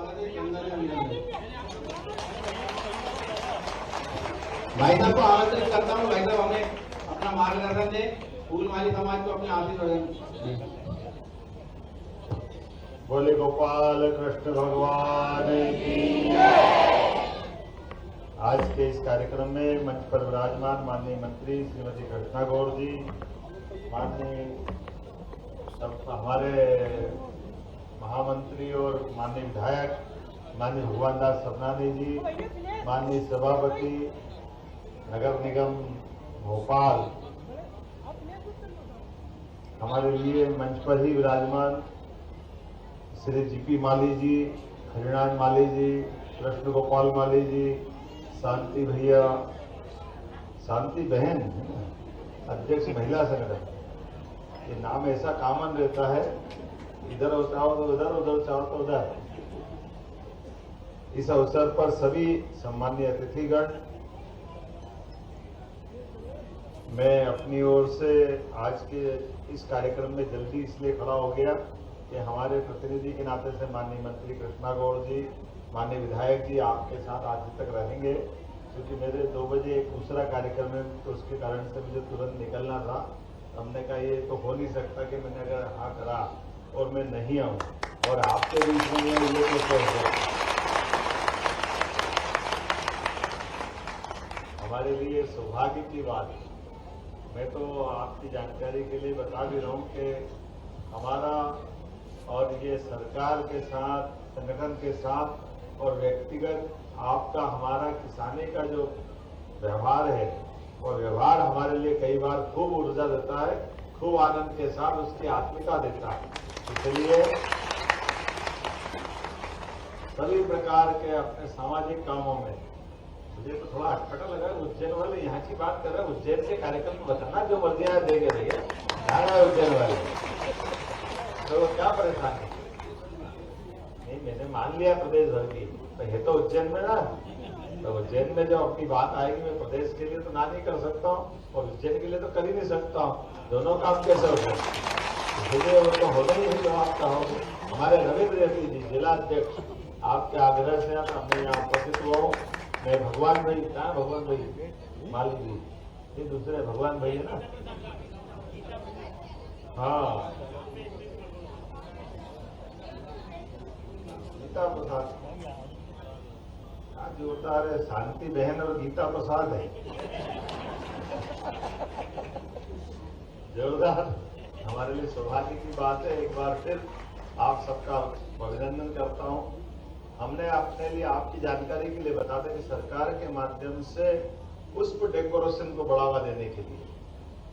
माता के चंदन में मिलन है। भाई साहब को आमंत्रित करता हूँ, भाई साहब हमें अपना मार्गदर्शन दे, फूलमाली समाज को अपने आशीर्वाद। बोले गोपाल कृष्ण भगवान की। आज के इस कार्यक्रम में मंच पर विराजमान माननीय मंत्री श्रीमती कृष्णा गौर जी, माननीय सब हमारे महामंत्री और माननीय विधायक माननीय भगवान दास सबनानी जी, माननीय सभापति नगर निगम भोपाल, हमारे लिए मंच पर ही विराजमान श्री जीपी माली जी, हरिनाथ माली जी, कृष्ण गोपाल माली जी, शांति भैया, शांति बहन अध्यक्ष महिला संगठन, ये नाम ऐसा कॉमन रहता है, इधर चाहो तो उधर, उधर चाहो तो उधर। इस अवसर पर सभी सम्मानीय अतिथिगण, मैं अपनी ओर से आज के इस कार्यक्रम में जल्दी इसलिए खड़ा हो गया कि हमारे प्रतिनिधि के नाते से माननीय मंत्री कृष्णा गौर जी, माननीय विधायक जी आपके साथ आज तक रहेंगे, क्योंकि मेरे 2 बजे एक दूसरा कार्यक्रम है, तो उसके कारण से मुझे तुरंत निकलना था। हमने कहा ये तो हो नहीं सकता कि मैंने अगर हाँ करा और मैं नहीं आऊँ और आपके बीच में ये तो हमारे लिए सौभाग्य की बात है। मैं तो आपकी जानकारी के लिए बता भी रहा हूँ कि हमारा और ये सरकार के साथ, संगठन के साथ और व्यक्तिगत आपका हमारा किसानी का जो व्यवहार है, और व्यवहार हमारे लिए कई बार खूब ऊर्जा देता है, खूब आनंद के साथ उसकी आत्मिकता देता है। इसलिए सभी प्रकार के अपने सामाजिक कामों में मुझे तो थोड़ा अटपटा लगा, उज्जैन वाले यहाँ की बात कर रहे हैं, उज्जैन के कार्यक्रम में बताना जो मर्जियां देंगे भैया, जाना है उज्जैन वाले तो क्या परेशानी। नहीं, मैंने मान लिया प्रदेश भर की, तो ये तो उज्जैन में ना, तो उज्जैन में जब अपनी बात आएगी मैं प्रदेश के लिए तो ना नहीं कर सकता हूँ और उज्जैन के लिए तो कर ही नहीं सकता हूँ, दोनों काम कैसे हो सकते, इसलिए वो तो होना ही नहीं जो आप कहोगे। हमारे रविंद्र रेड्डी जी जिला अध्यक्ष, आपके आग्रह से मैं यहाँ उपस्थित हुआ हूँ। मैं भगवान भाई, कहाँ भगवान भाई माली जी, ये दूसरे भगवान भाई है ना, हाँ गीता प्रसाद, आज होता है शांति बहन और गीता प्रसाद है, जोरदार। हमारे लिए सौभाग्य की बात है, एक बार फिर आप सबका अभिनंदन करता हूं। हमने अपने लिए आपकी जानकारी के लिए बता दें कि सरकार के माध्यम से पुष्प डेकोरेशन को बढ़ावा देने के लिए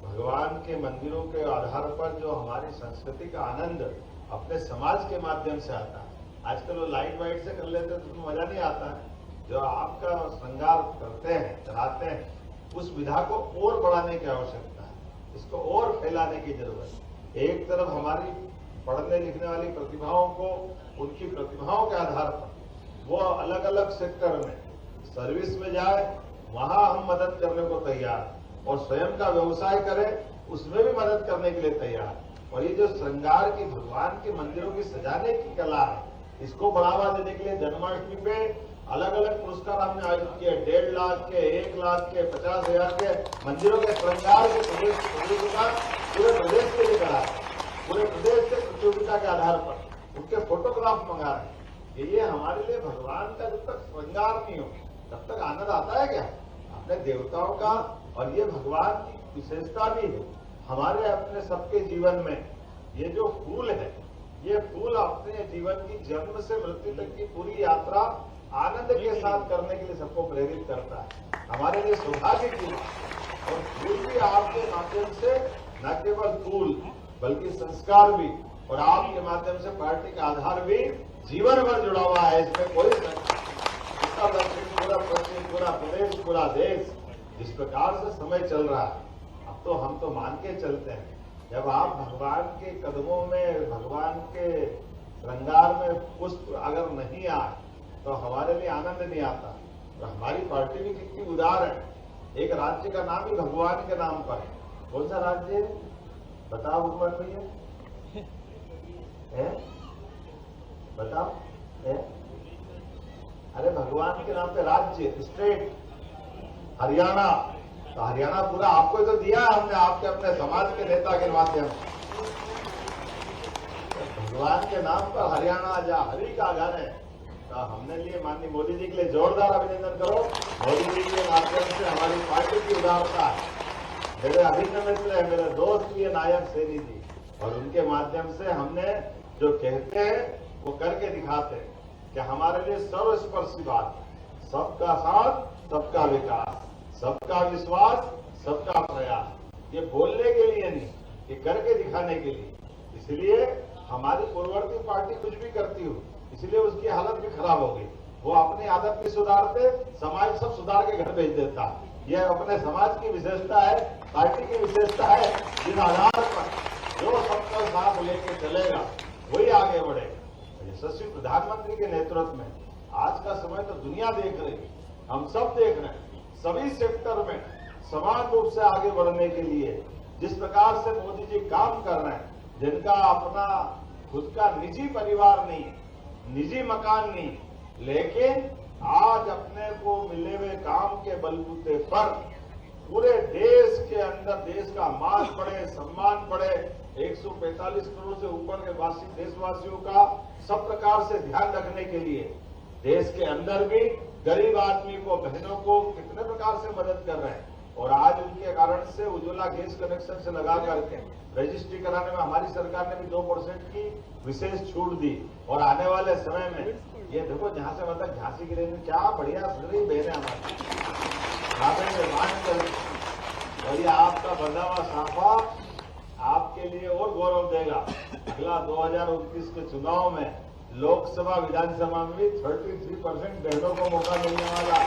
भगवान के मंदिरों के आधार पर जो हमारी संस्कृति का आनंद अपने समाज के माध्यम से आता है, आजकल वो लाइट वाइट से कर लेते हैं तो उसमें मजा नहीं आता है, जो आपका श्रृंगार करते हैं, चलाते हैं, उस विधा को और बढ़ाने की आवश्यकता है, इसको और फैलाने की जरूरत है। एक तरफ हमारी पढ़ने लिखने वाली प्रतिभाओं को उनकी प्रतिभाओं के आधार पर वो अलग अलग सेक्टर में सर्विस में जाए, वहां हम मदद करने को तैयार और स्वयं का व्यवसाय करें उसमें भी मदद करने के लिए तैयार। और ये जो श्रृंगार की भगवान के मंदिरों की सजाने की कला है, इसको बढ़ावा देने के लिए जन्माष्टमी पे अलग अलग पुरस्कार हमने आयोजित किए, 1.5 लाख के, 1 लाख के, 50,000 के मंदिरों के श्रृंगार के प्रतियोगिता पूरे प्रदेश के लिए करा है, पूरे प्रदेश से प्रतियोगिता के आधार पर उनके फोटोग्राफ मंगा रहे हैं। ये हमारे लिए भगवान का जब तक श्रृंगार नहीं हो तब तक आनंद आता है क्या अपने देवताओं का। और ये भगवान की विशेषता भी है हमारे अपने सबके जीवन में। ये जो फूल है, ये फूल अपने जीवन की जन्म से मृत्यु तक की पूरी यात्रा आनंद के साथ करने के लिए सबको प्रेरित करता है। हमारे लिए सौभाग्य की बात। और फूल भी आपके माध्यम से न केवल फूल बल्कि संस्कार भी, और आपके माध्यम से पार्टी का आधार भी जीवन भर जुड़ा हुआ है, इसमें कोई पूरा दक्षिण, पूरा पश्चिम, पूरा प्रदेश, पूरा देश जिस प्रकार से समय चल रहा है, अब तो हम तो मान के चलते हैं, जब आप भगवान के कदमों में, भगवान के श्रृंगार में पुष्प अगर नहीं आए तो हमारे लिए आनंद नहीं आता। तो हमारी पार्टी भी कितनी उदार है, एक राज्य का नाम ही भगवान के नाम पर है। कौन सा राज्य है बताओ भगवान भैया, है बताओ, है भगवान के नाम पे राज्य, स्टेट हरियाणा, तो हरियाणा पूरा आपको ही तो दिया है हमने, आपके अपने समाज के नेता के माध्यम से। भगवान के नाम पर हरियाणा जा हरि का घर है, तो हमने लिए माननीय मोदी जी के लिए जोरदार अभिनंदन करो। मोदी जी के माध्यम से हमारी पार्टी की उदारता है, मेरे अभिन्न मित्र है, मेरे दोस्त भी है नायक सेनी जी, और उनके माध्यम से हमने जो कहते हैं वो करके दिखाते हैं कि हमारे लिए सर्वस्पर्शी बात, सबका साथ सबका विकास, सबका विश्वास सबका प्रयास, ये बोलने के लिए नहीं, ये करके दिखाने के लिए। इसलिए हमारी पूर्ववर्ती पार्टी कुछ भी करती हो, इसलिए उसकी हालत भी खराब हो गई। वो अपनी आदत भी सुधारते, समाज सब सुधार के घर भेज देता। ये अपने समाज की विशेषता है, पार्टी की विशेषता है, जिन आधार पर जो सबका साथ लेके चलेगा वही आगे बढ़े। यशस्वी प्रधानमंत्री के नेतृत्व में आज का समय तो दुनिया देख रही है, हम सब देख रहे हैं, सभी सेक्टर में समान रूप से आगे बढ़ने के लिए जिस प्रकार से मोदी जी काम कर रहे हैं, जिनका अपना खुद का निजी परिवार नहीं, निजी मकान नहीं, लेकिन आज अपने को मिले हुए काम के बलबूते पर पूरे देश के अंदर देश का मान बढ़े, सम्मान बढ़े, 145 करोड़ से ऊपर के देशवासियों का सब प्रकार से ध्यान रखने के लिए देश के अंदर भी गरीब आदमी को, बहनों को कितने प्रकार से मदद कर रहे हैं। और आज उनके कारण से उज्ज्वला गैस कनेक्शन से लगा करके रजिस्ट्री कराने में हमारी सरकार ने भी 2% की विशेष छूट दी। और आने वाले समय में ये देखो, जहां से मतलब झांसी की रेंज क्या बढ़िया सुधरी बहने हमारी निर्माण कर, और ये आपका बंधा हुआ साफा आपके लिए और गौरव देगा। अगला 2029 के चुनाव में लोकसभा विधानसभा में भी 33% बहनों को मौका मिलने वाला।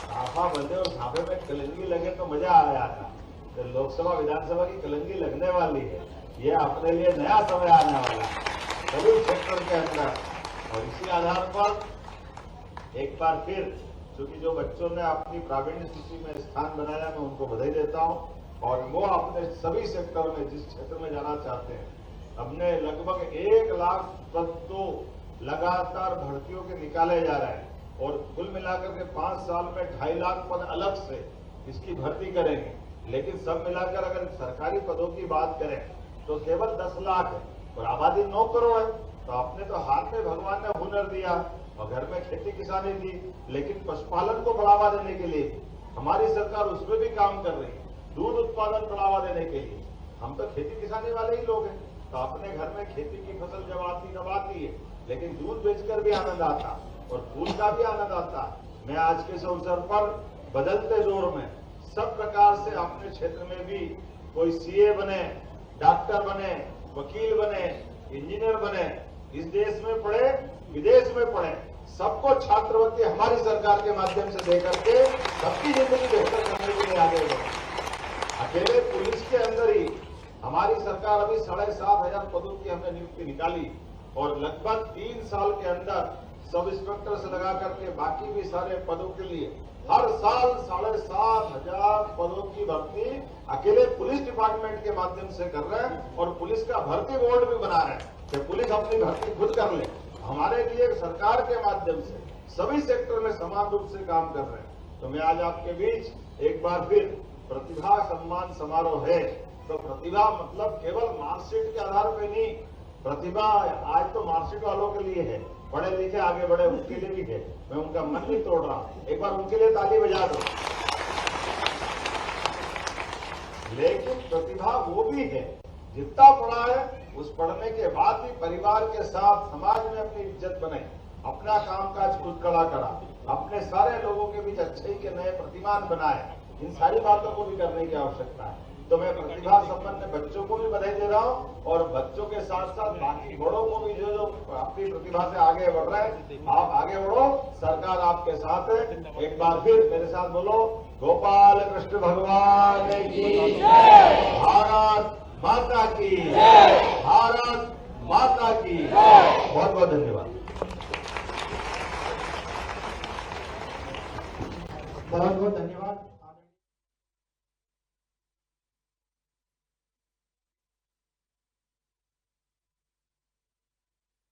साफा बंधे और साफे में कलंगी लगे तो मजा आ जाता, तो लोकसभा विधानसभा की कलंगी लगने वाली है। ये अपने लिए नया समय आने वाला सभी क्षेत्र के अंदर। और इसी आधार पर एक बार फिर, क्योंकि जो बच्चों ने अपनी प्रावीण्य सूची में स्थान बनाया, मैं उनको बधाई देता हूं। और वो अपने सभी सेक्टर में जिस क्षेत्र में जाना चाहते हैं, हमने लगभग 1 लाख पद तो लगातार भर्तियों के निकाले जा रहे हैं, और कुल मिलाकर के 5 साल में 2.5 लाख पद अलग से इसकी भर्ती करेंगे। लेकिन सब मिलाकर अगर सरकारी पदों की बात करें तो केवल 10 लाख है, और आबादी 9 करोड़ है। तो आपने तो हाथ में भगवान ने हुनर दिया और घर में खेती किसानी दी, लेकिन पशुपालन को बढ़ावा देने के लिए हमारी सरकार उसमें भी काम कर रही है। दूध उत्पादन बढ़ावा देने के लिए हम तो खेती किसानी वाले ही लोग हैं, तो अपने घर में खेती की फसल जब आती है, लेकिन दूध बेचकर भी आनंद आता और फूल का भी आनंद आता। मैं आज के इस अवसर पर बदलते दौर में सब प्रकार से अपने क्षेत्र में भी कोई सीए बने, डॉक्टर बने, वकील बने, इंजीनियर बने, इस देश में पढ़े, विदेश में पढ़े, सबको छात्रवृत्ति हमारी सरकार के माध्यम से देकर के सबकी जिंदगी बेहतर करने के लिए आगे बढ़े। अकेले पुलिस के अंदर ही हमारी सरकार अभी 7,500 पदों की हमने नियुक्ति निकाली, और लगभग 3 साल के अंदर सब इंस्पेक्टर से लगा करके बाकी भी सारे पदों के लिए हर साल 7,500 पदों की भर्ती अकेले पुलिस डिपार्टमेंट के माध्यम से कर रहे हैं। और पुलिस का भर्ती बोर्ड भी बना रहे हैं कि पुलिस अपनी भर्ती खुद कर ले। हमारे लिए सरकार के माध्यम से सभी सेक्टर में समान रूप से काम कर रहे हैं। तो मैं आज आपके बीच एक बार फिर प्रतिभा सम्मान समारोह है, तो प्रतिभा मतलब केवल मार्कशीट के आधार पर नहीं, प्रतिभा आज तो मार्कशीट वालों के लिए है, पढ़े लिखे आगे बढ़े उनके लिए भी है। मैं उनका मन नहीं तोड़ रहा, एक बार उनके लिए ताली बजा दो। लेकिन प्रतिभा वो भी है जितना पढ़ा है, उस पढ़ने के बाद भी परिवार के साथ समाज में अपनी इज्जत बनाए, अपना कामकाज खुद खड़ा करा, अपने सारे लोगों के बीच अच्छे के नए प्रतिमान बनाए। इन सारी बातों को भी करने की आवश्यकता है। तो मैं प्रतिभा संपन्न बच्चों को भी बधाई दे रहा हूं, और बच्चों के साथ साथ बाकी बड़ों को भी जो अपनी प्रतिभा से आगे बढ़ रहे हैं, आप आगे बढ़ो, सरकार आपके साथ है। एक बार फिर मेरे साथ बोलो, गोपाल कृष्ण भगवान की भारत माता की, भारत माता की। बहुत बहुत धन्यवाद। बहुत बहुत धन्यवाद।